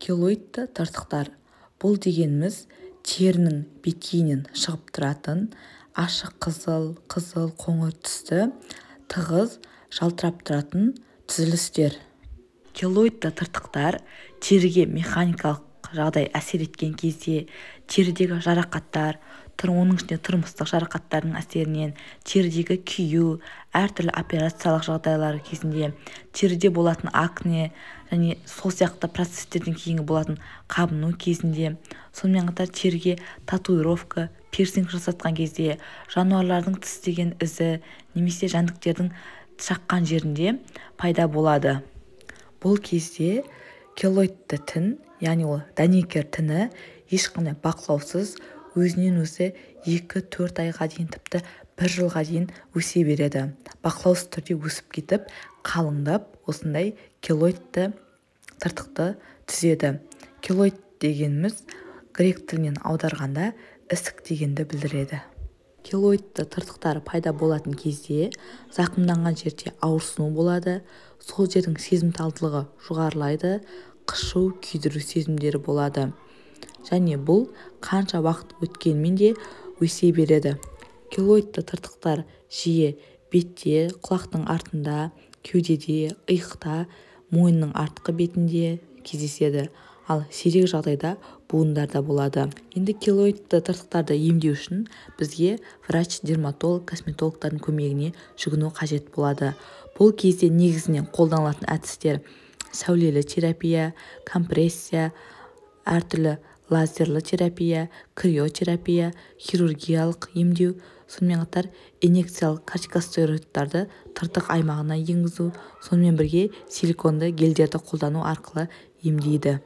Келоидты тыртықтар. Бұл дегеніміз терінің беткейінен шығып тұратын ашық қызыл, қоңыр түсті, тығыз, жалтырап тұратын түзілістер. Келоидты тыртықтар теріге механикалық жағдай әсер еткен кезде терідегі жарақаттар, оның ішінде тұрмыстық жарақаттардың әсерінен, терідегі күйу, әртүрлі операциялық жағдайлар кезінде, теріде болатын акне және сол сияқты процестерден кейінгі болатын қабыну кезінде, сонымен қатар теріге татуировка, пирсинг жасатқан кезде, жануарлардың тістеген ізі немесе жәндіктердің шаққан жерінде пайда болады. Бұл кезде келоидты тін, яғни ол дәнекер тіні ешқандай бақылаусыз өзінен өзі 2-4 айға дейін, тіпті 1 жылға дейін өсе береді. Бақылаусыз түрде өсіп кетіп, қалыңдап, осындай келоидты тыртықты түзеді. Келоид дегеніміз грек тілінен аударғанда ісік дегенді білдіреді. Келоидты тыртықтар пайда болатын кезде зақымданған жерде ауырсыну болады, сол жердің сезімталдылығы жоғарылайды, қышу, күйдіру сезімдері болады. Және бұл қанша уақыт өткенмен де өсе береді. Келоидты тыртықтар жиі бетте, құлақтың артында, кеудеде, иықта, мойынның артқы бетінде кездеседі. Ал сирек жағдайда буындарда болады. Енді келоидты тыртықтарды емдеу үшін бізге врач, дерматолог, косметологтардың көмегіне жүгіну қажет болады. Бұл кезде негізінен қолданылатын әдістер сәулелі терапия, компрессия, әртүрлі лазерлі терапия, криотерапия, хирургиялық емдеу, сонымен қатар инъекциялық кортикостероидтарды тыртық аймағына енгізу, сонымен бірге силиконды гельдерді қолдану арқылы емдейді.